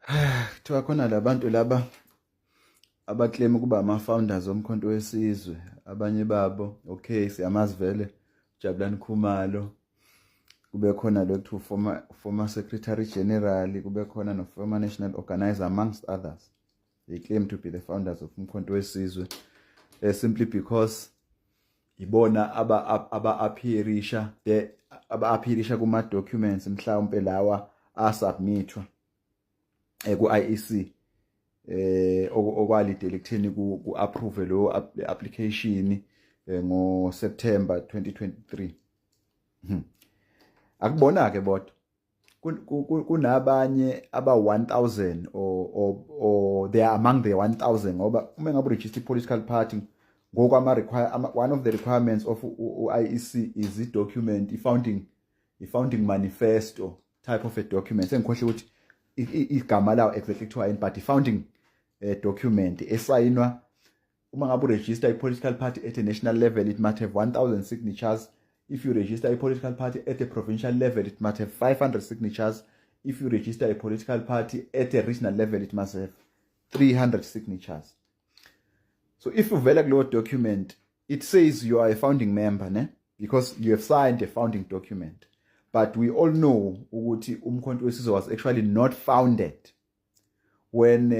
Kuthiwa khona labantu laba abaclaim ukuba ama-founders omkhonto wesizwe. Abanye babo okay siyamazi vele Jabulani Khumalo, kube khona lo kuthiwa former secretary general, kube khona no former national organizer amongst others. They claim to be the founders of umkhonto wesizwe, simply because ibona aba-appearisha kuma-documents mhlawumpe lawa asubmithwa ku-IEC okwalidele ekutheni ku-approve lo application ngo-September 2023. Akubona-ke bodwa kunabanye aba-1000 or they are among the 1000 ngoba uma ngabe register political party one of the requirements of IEC is the document, i-founding manifesto type of a document. Sengikhohle ukuthi igama lawo exactly kuthiwa yini, but i-founding document esayinwa uma ngabe register i-political party at a national level, it must have 1000 signatures. If you register a political party at a provincial level, it must have 500 signatures. If you register a political party at a regional level, it must have 300 signatures. So if you value your document, it says you are a founding member, ne? Because you have signed a founding document. But we all know ukuthi umkhonto wesizwe was actually not founded when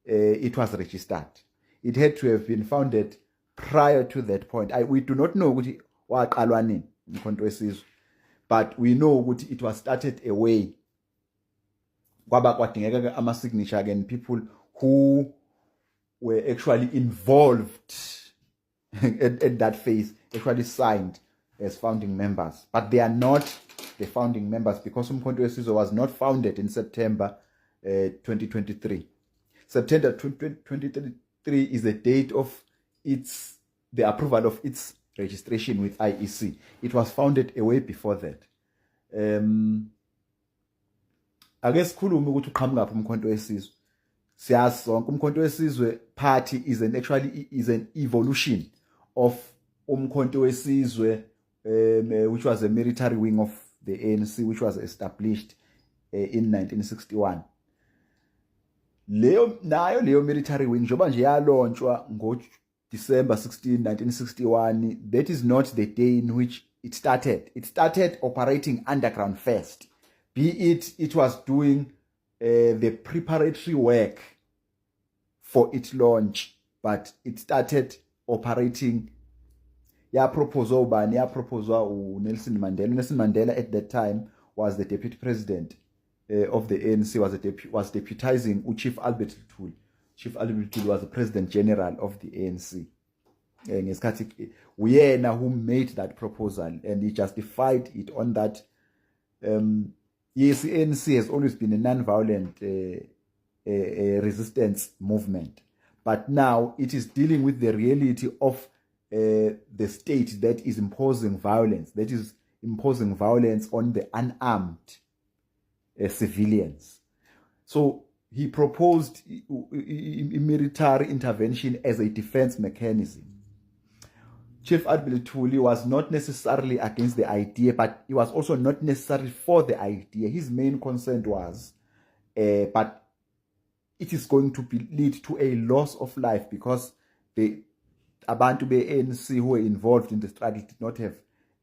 it was registered. It had to have been founded prior to that point. We do not know ukuthi waqalwa nini umkhonto wesizwe, but we know ukuthi it was started away. Kwaba kwadingeka ama-signature again, people who were actually involved at that phase actually signed as founding members, but they are not the founding members because umkhonto wesizwe was not founded in September 2023. September 2023 is the date of the approval of its registration with IEC. It was founded way before that. Ake sikhulume ukuthi uqhamuka lapha umkhonto wesizwe. Siyazi sonke umkhonto wesizwe party is an evolution of umkhonto wesizwe, which was a military wing of the ANC, which was established in 1961. Leyo military wing njoba nje yalonchwa December 16, 1961, that is not the day in which it started. It started operating underground first. Be it was doing the preparatory work for its launch, but it started operating. Yaproposwa Nelson Mandela. Nelson Mandela at that time was the deputy president of the ANC, was deputizing Chief Albert Luthuli. Chief Albert Luthuli was the president general of the ANC. Uyena who made that proposal, and he justified it on that. Yes, the ANC has always been a non-violent resistance movement, but now it is dealing with the reality of the state that is imposing violence, on the unarmed civilians. So he proposed military intervention as a defense mechanism. Chief Albert Luthuli was not necessarily against the idea, but he was also not necessarily for the idea. His main concern was, but it is going to lead to a loss of life because the Abantu ANC who were involved in the struggle did not have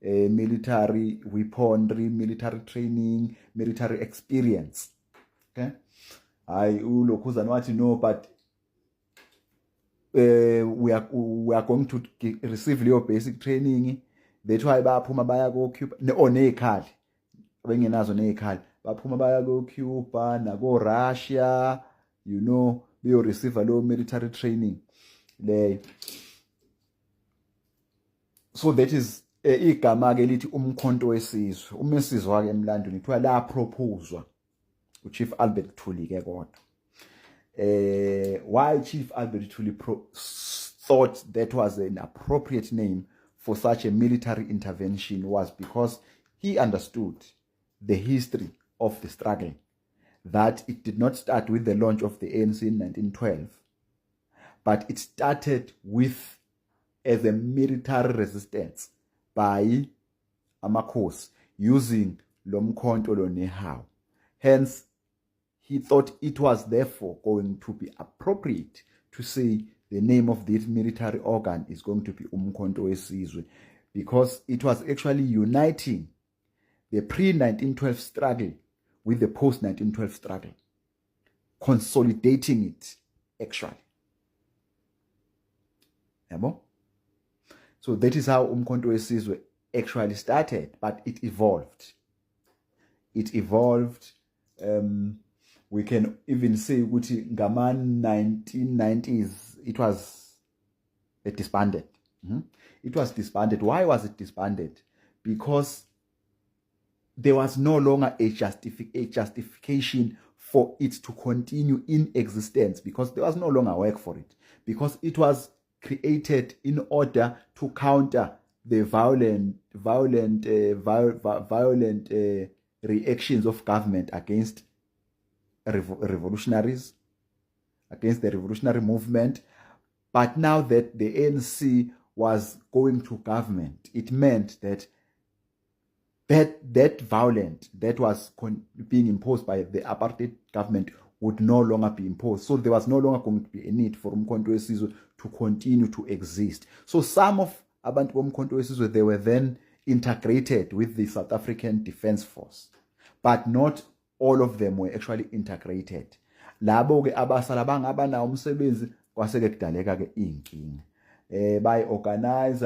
military weaponry, military training, military experience. Okay? No, but we are going to receive your basic training. That's why baphuma baya go Cuba nezikhali bengenazo nezikhali baphuma baya go Cuba na go Russia, beyo receive lo military training le. So that is igama ke lithi umkhonto wesizwe. Umesizwa ke emlandweni kuthiwa la proposwa uChief Albert Luthuli ke kodwa. Why Chief Albert Luthuli thought that was an appropriate name for such a military intervention was because he understood the history of the struggle, that it did not start with the launch of the ANC in 1912, but it started with as a military resistance by amakhosi using lo mkhonto lo nehawu. Hence, he thought it was therefore going to be appropriate to say the name of this military organ is going to be Umkhonto weSizwe, because it was actually uniting the pre-1912 struggle with the post-1912 struggle, consolidating it actually. Yabo? So that is how Umkhonto weSizwe actually started, but it evolved. It evolved. We can even say ukuthi ngama 1990s it was disbanded. It was disbanded. Why was it disbanded? Because there was no longer a justification for it to continue in existence, because there was no longer work for it, because it was created in order to counter the violent reactions of government against revolutionaries, against the revolutionary movement. But now that the ANC was going to government, it meant that that violence that was being imposed by the apartheid government would no longer be imposed. So there was no longer going to be a need for Umkhonto weSizwe to continue to exist. So some of abantu bomkhonto weSizwe, they were then integrated with the South African Defence Force, but not all of them were actually integrated. Labo ke abasala bangabana umsebenzi kwaseke kudaleka ke inkinga. By-organize,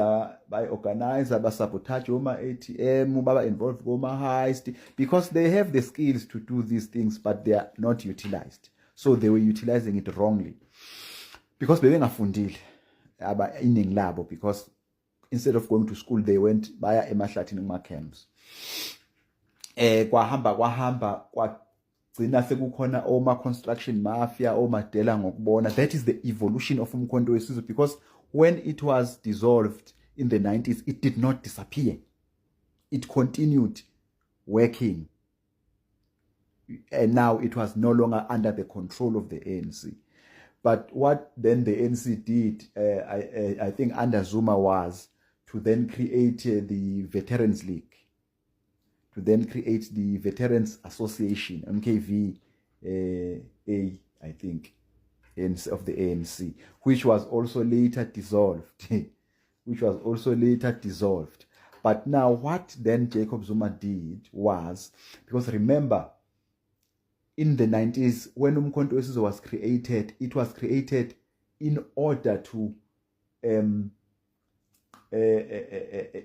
sabotage oma ATM, baba involved goma heist, because they have the skills to do these things, but they are not utilized. So they were utilizing it wrongly. Because bebengafundile aba iningi labo, because instead of going to school they went baya emahlathini kuma camps. Kwahamba kwagcina sekukhona oma construction mafia, oma dela ngokubona. That is the evolution of Umkhonto weSizwe, because when it was dissolved in the 90s, it did not disappear. It continued working. And now it was no longer under the control of the ANC. But what then the ANC did, I think under Zuma, was to then create the Veterans League, to then create the Veterans Association, MKVA, I think, of the ANC, which was also later dissolved. But now what then Jacob Zuma did was, because remember, in the 90s, when Umkhonto weSizwe was created, it was created in order to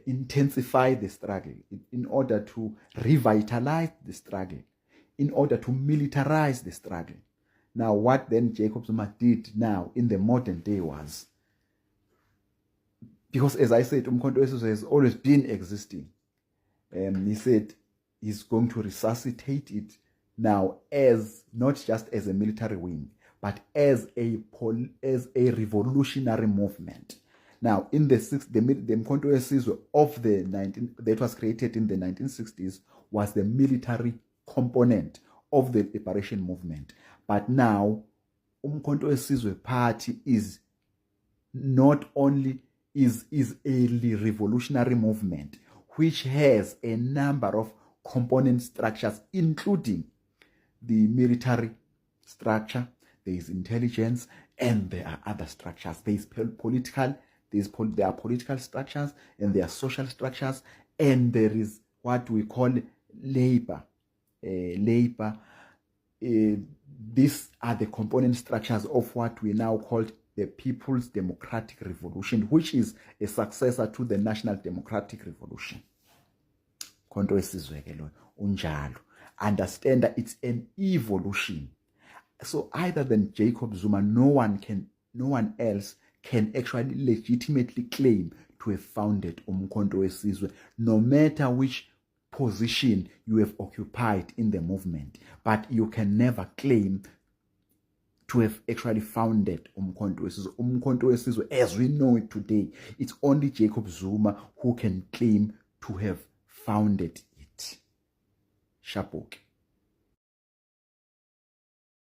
intensify the struggle, in order to revitalize the struggle, in order to militarize the struggle. Now, what then Jacob Zuma did now in the modern day was, because as I said, Umkhonto weSizwe has always been existing. He said he's going to resuscitate it now as not just as a military wing, but as a revolutionary movement. Now, in the Umkhonto weSizwe of that was created in the 1960s was the military component of the liberation movement. But now, Umkhonto weSizwe Party is not only is a revolutionary movement, which has a number of component structures, including the military structure, there is intelligence, and there are other structures. There are political structures, and there are social structures, and there is what we call labor. These are the component structures of what we now call the People's Democratic Revolution, which is a successor to the National Democratic Revolution. Umkhonto weSizwe ke lo unjalo. Understand that it's an evolution. So either than Jacob Zuma, no one else can actually legitimately claim to have founded Umkhonto weSizwe, no matter which position you have occupied in the movement. But you can never claim to have actually founded Umkhonto weSizwe. Umkhonto weSizwe, as we know it today, it's only Jacob Zuma who can claim to have founded it. Shapoke.